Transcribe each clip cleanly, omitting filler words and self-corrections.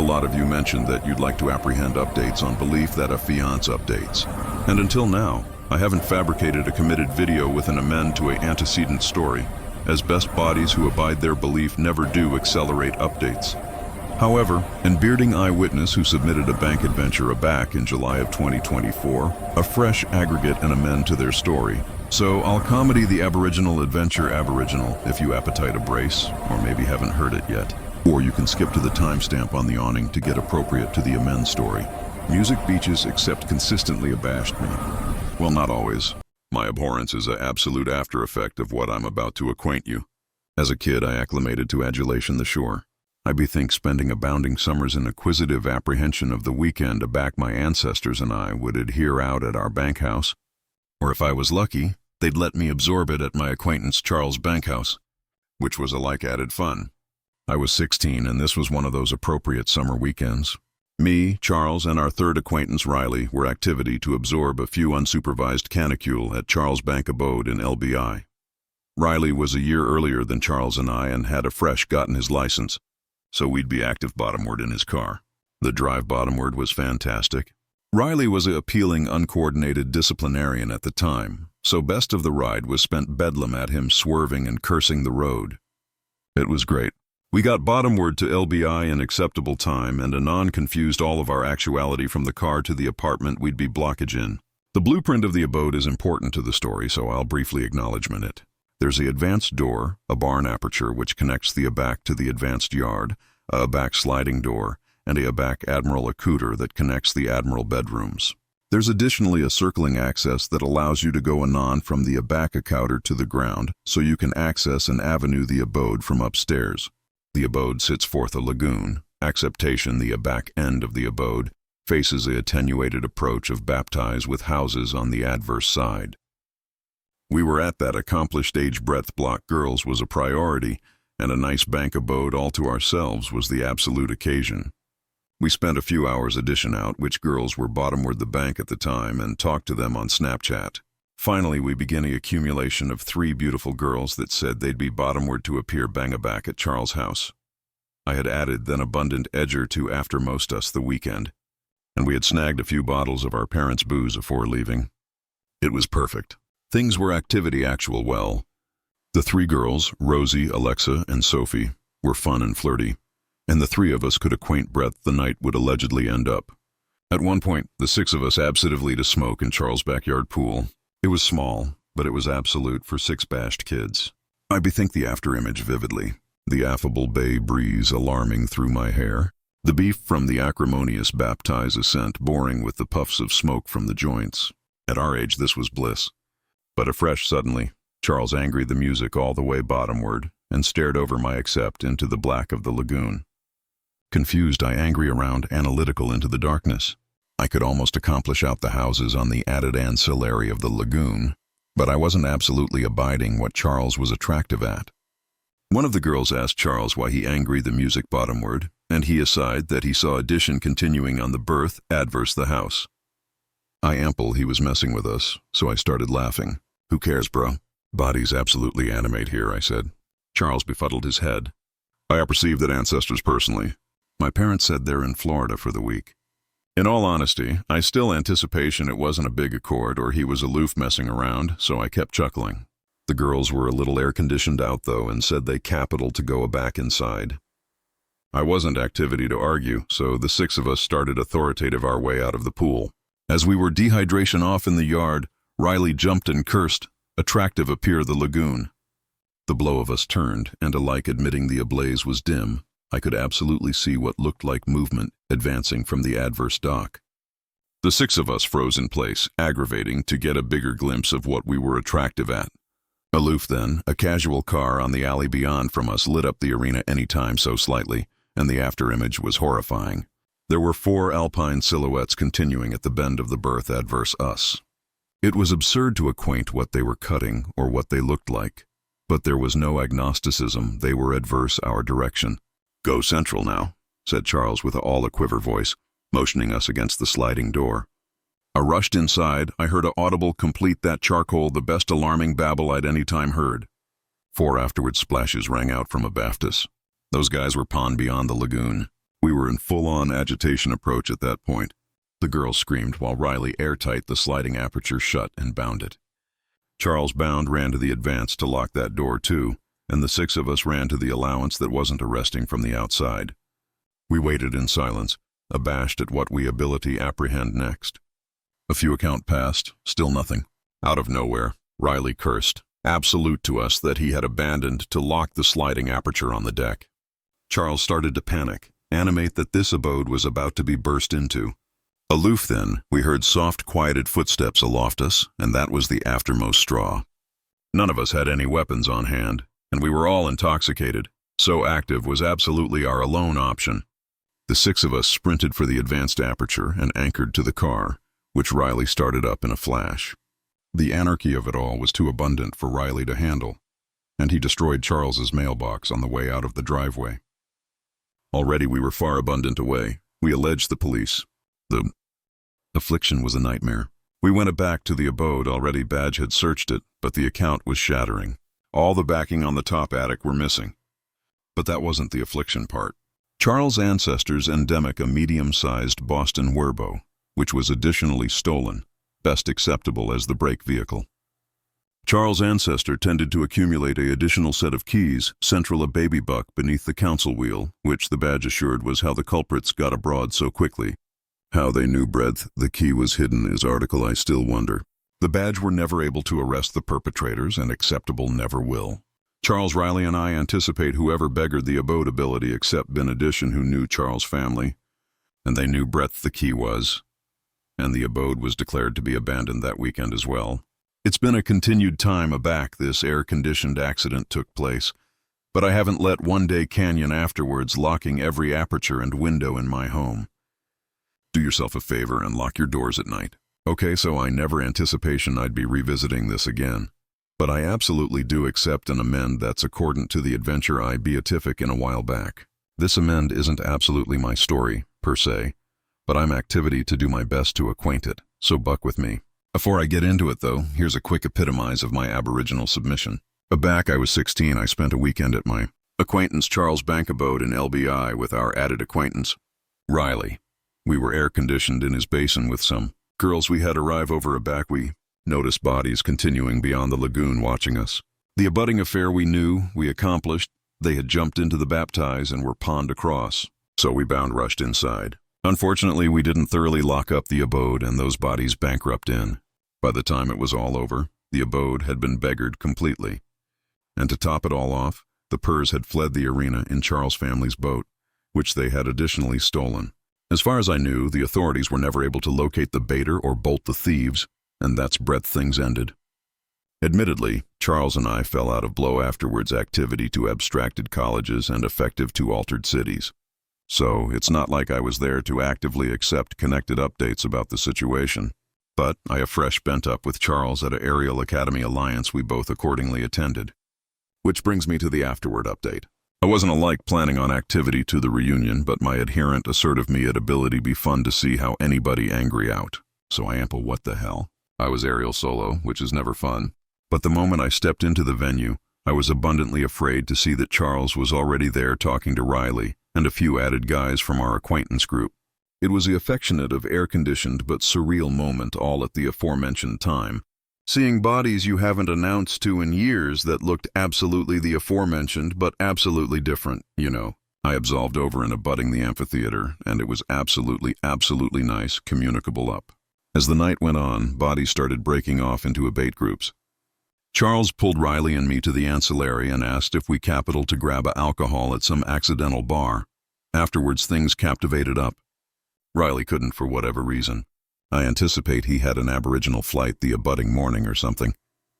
A lot of you mentioned that you'd like to apprehend updates on belief that a fiance updates. And until now, I haven't fabricated a committed video with an amend to an antecedent story, as best bodies who abide their belief never do accelerate updates. However, in bearding eyewitness who submitted a bank adventure aback in July of 2024, a fresh aggregate and amend to their story. So I'll comedy the Aboriginal adventure Aboriginal if you appetite a brace, or maybe haven't heard it yet. Or you can skip to the timestamp on the awning to get appropriate to the amend story. Music beaches except consistently abashed me. Well, not always. My abhorrence is an absolute after effect of what I'm about to acquaint you. As a kid, I acclimated to adulation the shore. I bethink spending abounding summers in acquisitive apprehension of the weekend aback my ancestors and I would adhere out at our bank house. Or if I was lucky, they'd let me absorb it at my acquaintance Charles' bank house, which was alike added fun. I was 16 and this was one of those appropriate summer weekends. Me, Charles, and our third acquaintance Riley were activity to absorb a few unsupervised canicule at Charles' bank abode in LBI. Riley was a year earlier than Charles and I and had fresh gotten his license, so we'd be active bottomward in his car. The drive bottomward was fantastic. Riley was an appealing, uncoordinated disciplinarian at the time, so best of the ride was spent bedlam at him swerving and cursing the road. It was great. We got bottomward to LBI in acceptable time and anon confused all of our actuality from the car to the apartment we'd be blockage in. The blueprint of the abode is important to the story, so I'll briefly acknowledgement it. There's the advanced door, a barn aperture which connects the aback to the advanced yard, a aback sliding door, and a aback admiral accouter that connects the admiral bedrooms. There's additionally a circling access that allows you to go anon from the aback accouter to the ground, so you can access and avenue the abode from upstairs. The abode sits forth a lagoon. Acceptation, the aback end of the abode, faces a attenuated approach of baptize with houses on the adverse side. We were at that accomplished age-breadth block girls was a priority, and a nice bank abode all to ourselves was the absolute occasion. We spent a few hours addition out which girls were bottomward the bank at the time and talked to them on Snapchat. Finally, we began a accumulation of 3 beautiful girls that said they'd be bottomward to appear bangaback at Charles' house. I had added then abundant edge or two aftermost us the weekend, and we had snagged a few bottles of our parents' booze afore leaving. It was perfect. Things were activity actual well. The 3 girls, Rosie, Alexa, and Sophie, were fun and flirty, and the 3 of us could acquaint breadth the night would allegedly end up. At one point, the 6 of us absentively to smoke in Charles' backyard pool. It was small, but it was absolute for 6 bashed kids. I bethink the after-image vividly, the affable bay breeze alarming through my hair, the beef from the acrimonious baptize ascent boring with the puffs of smoke from the joints. At our age this was bliss. But afresh suddenly, Charles angry the music all the way bottomward and stared over my accept into the black of the lagoon. Confused, I angry around, analytical into the darkness. I could almost accomplish out the houses on the added ancillary of the lagoon, but I wasn't absolutely abiding what Charles was attractive at. One of the girls asked Charles why he angry the music bottomward, and he aside that he saw addition continuing on the berth adverse the house. I ample he was messing with us, so I started laughing. Who cares, bro? Bodies absolutely animate here, I said. Charles befuddled his head. I apperceive that ancestors personally. My parents said they're in Florida for the week. In all honesty, I still anticipation it wasn't a big accord or he was aloof messing around, so I kept chuckling. The girls were a little air-conditioned out, though, and said they capital to go aback inside. I wasn't activity to argue, so the 6 of us started authoritative our way out of the pool. As we were dehydration off in the yard, Riley jumped and cursed. Attractive appear the lagoon. The blow of us turned, and alike admitting the ablaze was dim, I could absolutely see what looked like movement advancing from the adverse dock. The 6 of us froze in place, aggravating to get a bigger glimpse of what we were attractive at. Aloof then, a casual car on the alley beyond from us lit up the arena any time so slightly, and the afterimage was horrifying. There were 4 alpine silhouettes continuing at the bend of the berth adverse us. It was absurd to acquaint what they were cutting or what they looked like, but there was no agnosticism, they were adverse our direction. Go central now, said Charles with all a quiver voice, motioning us against the sliding door. I rushed inside, I heard a audible complete that charcoal the best alarming babble I'd any time heard. 4 afterward splashes rang out from abaft us. Those guys were pawned beyond the lagoon. We were in full-on agitation approach at that point. The girl screamed while Riley airtight the sliding aperture shut and bound it. Charles Bound ran to the advance to lock that door too, and the 6 of us ran to the allowance that wasn't arresting from the outside. We waited in silence, abashed at what we ability apprehend next. A few account passed, still nothing. Out of nowhere, Riley cursed, absolute to us that he had abandoned to lock the sliding aperture on the deck. Charles started to panic, animate that this abode was about to be burst into. Aloof then, we heard soft, quieted footsteps aloft us, and that was the aftermost straw. None of us had any weapons on hand, and we were all intoxicated, so active was absolutely our alone option. The 6 of us sprinted for the advanced aperture and anchored to the car, which Riley started up in a flash. The anarchy of it all was too abundant for Riley to handle, and he destroyed Charles's mailbox on the way out of the driveway. Already we were far abundant away. We alleged the police. The affliction was a nightmare. We went back to the abode. Already Badge had searched it, but the account was shattering. All the backing on the top attic were missing. But that wasn't the affliction part. Charles' ancestors endemic a medium-sized Boston Werbo, which was additionally stolen, best acceptable as the brake vehicle. Charles' ancestor tended to accumulate an additional set of keys, central a baby buck beneath the council wheel, which the Badge assured was how the culprits got abroad so quickly. How they knew breadth the key was hidden is article I still wonder. The Badge were never able to arrest the perpetrators, and acceptable never will. Charles, Riley, and I anticipate whoever beggared the abode ability except Benediction, who knew Charles' family, and they knew breadth the key was, and the abode was declared to be abandoned that weekend as well. It's been a continued time aback this air-conditioned accident took place, but I haven't let one day canyon afterwards, locking every aperture and window in my home. Do yourself a favor and lock your doors at night. Okay, so I never anticipation I'd be revisiting this again. But I absolutely do accept and amend that's accordant to the adventure I beatific in a while back. This amend isn't absolutely my story, per se, but I'm activity to do my best to acquaint it, so buck with me. Before I get into it though, here's a quick epitomize of my aboriginal submission. Back I was 16, I spent a weekend at my acquaintance Charles' bank abode in LBI with our added acquaintance, Riley. We were air-conditioned in his basin with some girls we had arrive over a back. We noticed bodies continuing beyond the lagoon watching us. The abutting affair we knew, we accomplished. They had jumped into the baptize and were pawned across, so we bound rushed inside. Unfortunately, we didn't thoroughly lock up the abode and those bodies bankrupt in. By the time it was all over, the abode had been beggared completely. And to top it all off, the Purs had fled the arena in Charles' family's boat, which they had additionally stolen. As far as I knew, the authorities were never able to locate the baiter or bolt the thieves, and that's breadth things ended. Admittedly, Charles and I fell out of blow afterwards activity to abstracted colleges and effective to altered cities. So it's not like I was there to actively accept connected updates about the situation. But I afresh bent up with Charles at a Aerial Academy Alliance we both accordingly attended. Which brings me to the afterward update. I wasn't alike planning on activity to the reunion, but my adherent assertive me at ability be fun to see how anybody angry out. So I ample what the hell. I was aerial solo, which is never fun. But the moment I stepped into the venue, I was abundantly afraid to see that Charles was already there talking to Riley and a few added guys from our acquaintance group. It was the affectionate of air-conditioned but surreal moment all at the aforementioned time. Seeing bodies you haven't announced to in years that looked absolutely the aforementioned but absolutely different, you know. I absolved over and abutting the amphitheater, and it was absolutely nice, communicable up. As the night went on, bodies started breaking off into abate groups. Charles pulled Riley and me to the ancillary and asked if we capital to grab a alcohol at some accidental bar. Afterwards things captivated up. Riley couldn't for whatever reason. I anticipate he had an aboriginal flight the abutting morning or something,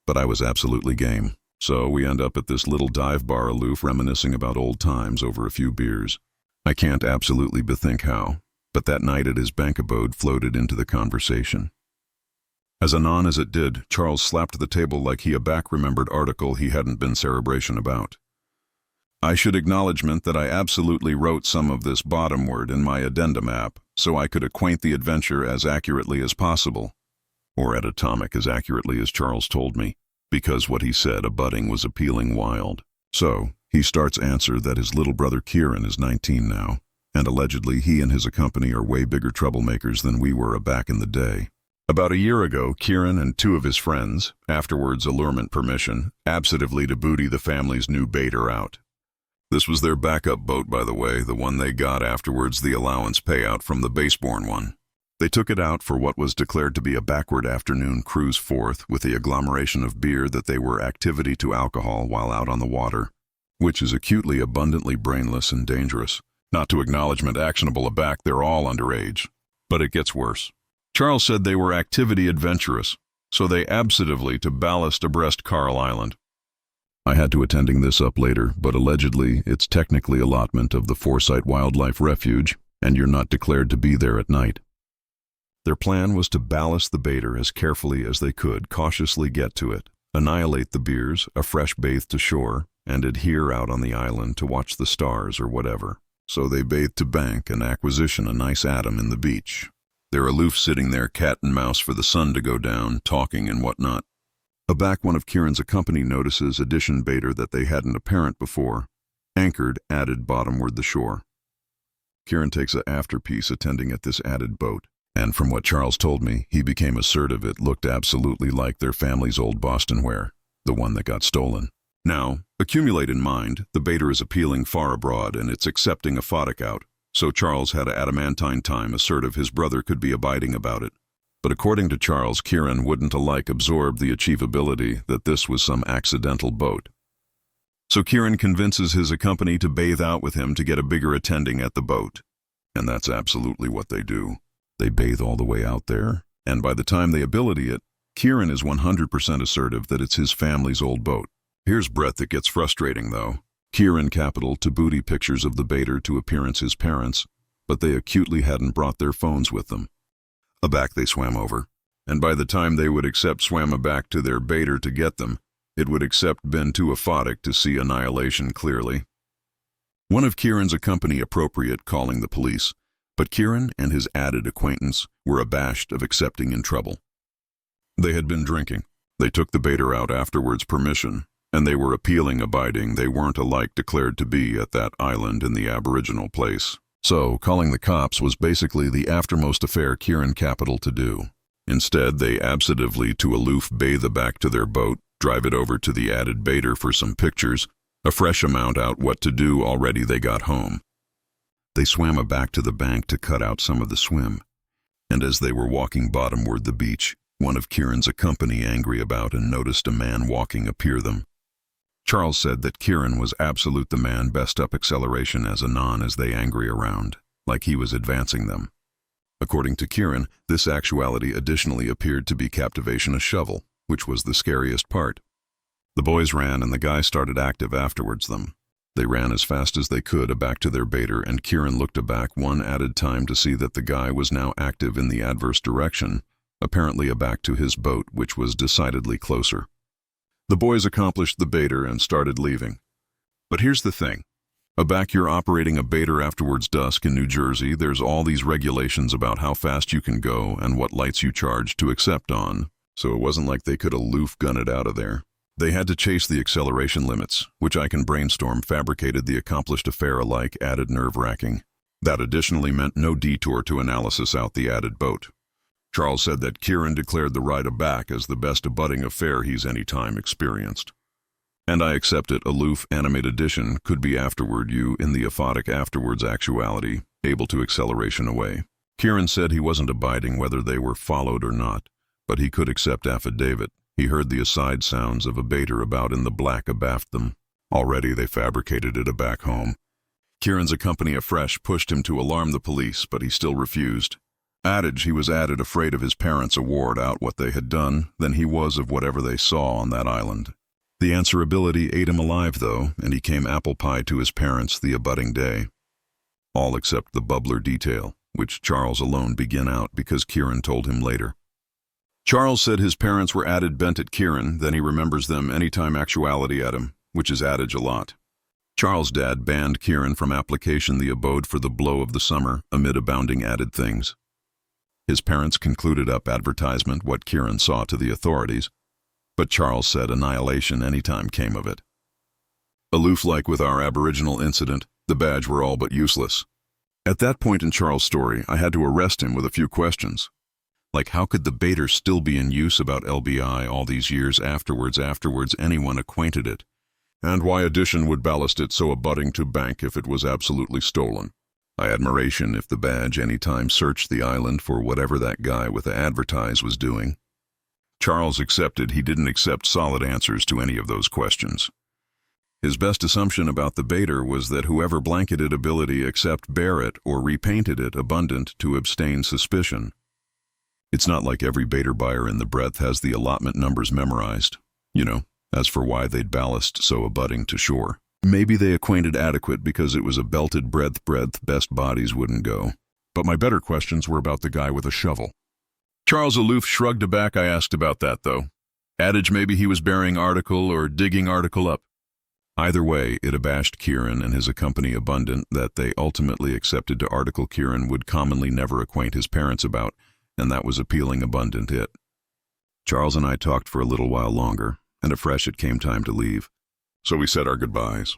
but I was absolutely game. So we end up at this little dive bar aloof reminiscing about old times over a few beers. I can't absolutely bethink how, but that night at his bank abode floated into the conversation. As anon as it did, Charles slapped the table like he a back-remembered article he hadn't been cerebration about. I should acknowledgement that I absolutely wrote some of this bottom word in my addendum app, so I could acquaint the adventure as accurately as possible, or at atomic as accurately as Charles told me, because what he said abutting was appealing wild. So, he starts answer that his little brother Kieran is 19 now, and allegedly he and his company are way bigger troublemakers than we were back in the day. About a year ago, Kieran and two of his friends, afterwards allurement permission, absently to booty the family's new baiter out. This was their backup boat, by the way, the one they got afterwards the allowance payout from the baseborn one. They took it out for what was declared to be a backward afternoon cruise forth with the agglomeration of beer that they were activity to alcohol while out on the water, which is acutely abundantly brainless and dangerous. Not to acknowledgement actionable aback, they're all underage. But it gets worse. Charles said they were activity adventurous, so they absentively to ballast abreast Carl Island. I had to attending this up later, but allegedly it's technically allotment of the Foresight Wildlife Refuge, and you're not declared to be there at night. Their plan was to ballast the baiter as carefully as they could, cautiously get to it, annihilate the beers, a fresh bathe to shore, and adhere out on the island to watch the stars or whatever. So they bathed to bank and acquisition a nice atom in the beach. They're aloof sitting there cat and mouse for the sun to go down, talking and whatnot. Aback one of Kieran's company notices addition baiter that they hadn't apparent before, anchored, added bottomward the shore. Kieran takes a afterpiece attending at this added boat. And from what Charles told me, he became assertive it looked absolutely like their family's old Boston ware, the one that got stolen. Now, accumulate in mind, the baiter is appealing far abroad and it's accepting a photic out, so Charles had a adamantine time assertive his brother could be abiding about it. But according to Charles, Kieran wouldn't alike absorb the achievability that this was some accidental boat. So Kieran convinces his company to bathe out with him to get a bigger attending at the boat. And that's absolutely what they do. They bathe all the way out there, and by the time they ability it, Kieran is 100% assertive that it's his family's old boat. Here's Brett that gets frustrating, though. Kieran capital to booty pictures of the baiter to appearance his parents, but they acutely hadn't brought their phones with them. Aback they swam over, and by the time they would accept swam aback to their baiter to get them, it would accept been too aphotic to see annihilation clearly. One of Kieran's company appropriate calling the police, but Kieran and his added acquaintance were abashed of accepting in trouble. They had been drinking. They took the baiter out afterwards permission, and they were appealing abiding they weren't alike declared to be at that island in the aboriginal place. So, calling the cops was basically the aftermost affair Kieran capital to do. Instead, they absentively to aloof bathe aback to their boat, drive it over to the added baiter for some pictures, a fresh amount out what to do already they got home. They swam aback to the bank to cut out some of the swim, and as they were walking bottomward the beach, one of Kieran's company angry about and noticed a man walking appear them. Charles said that Kieran was absolute the man best up acceleration as anon as they angry around, like he was advancing them. According to Kieran, this actuality additionally appeared to be captivation a shovel, which was the scariest part. The boys ran and the guy started active afterwards them. They ran as fast as they could aback to their baiter, and Kieran looked aback one added time to see that the guy was now active in the adverse direction, apparently aback to his boat, which was decidedly closer. The boys accomplished the baiter and started leaving. But here's the thing. Aback you're operating a baiter afterwards dusk in New Jersey, there's all these regulations about how fast you can go and what lights you charge to accept on, so it wasn't like they could aloof gun it out of there. They had to chase the acceleration limits, which I can brainstorm fabricated the accomplished affair alike added nerve-wracking. That additionally meant no detour to analysis out the added boat. Charles said that Kieran declared the ride aback as the best abutting affair he's any time experienced. And I accept it aloof animate addition could be afterward you in the aphotic afterwards actuality, able to acceleration away. Kieran said he wasn't abiding whether they were followed or not, but he could accept affidavit. He heard the aside sounds of a baiter about in the black abaft them. Already they fabricated it aback home. Kieran's company afresh pushed him to alarm the police, but he still refused. Adage he was added afraid of his parents' award out what they had done than he was of whatever they saw on that island. The answerability ate him alive, though, and he came apple pie to his parents the abutting day. All except the bubbler detail, which Charles alone began out because Kieran told him later. Charles said his parents were added bent at Kieran, then he remembers them anytime actuality at him, which is adage a lot. Charles' dad banned Kieran from application the abode for the blow of the summer amid abounding added things. His parents concluded up advertisement what Kieran saw to the authorities, but Charles said annihilation any time came of it. Aloof like with our aboriginal incident, the badge were all but useless. At that point in Charles' story, I had to arrest him with a few questions. Like, how could the baiter still be in use about LBI all these years afterwards anyone acquainted it? And why Addition would ballast it so abutting to bank if it was absolutely stolen? I admiration if the badge any time searched the island for whatever that guy with the advertise was doing. Charles accepted he didn't accept solid answers to any of those questions. His best assumption about the baiter was that whoever blanketed ability except bear it or repainted it abundant to abstain suspicion. It's not like every baiter buyer in the breadth has the allotment numbers memorized, as for why they'd ballast so abutting to shore. Maybe they acquainted adequate because it was a belted breadth best bodies wouldn't go. But my better questions were about the guy with a shovel. Charles aloof shrugged aback. I asked about that, though. Adage maybe he was burying article or digging article up. Either way, it abashed Kieran and his company abundant that they ultimately accepted to article Kieran would commonly never acquaint his parents about, and that was appealing abundant it. Charles and I talked for a little while longer, and afresh it came time to leave. So we said our goodbyes.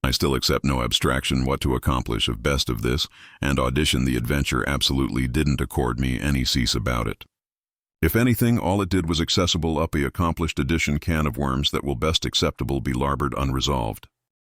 I still accept no abstraction what to accomplish of best of this, and Audition the adventure absolutely didn't accord me any cease about it. If anything, all it did was accessible up a accomplished Addition can of worms that will best acceptable be larboard unresolved.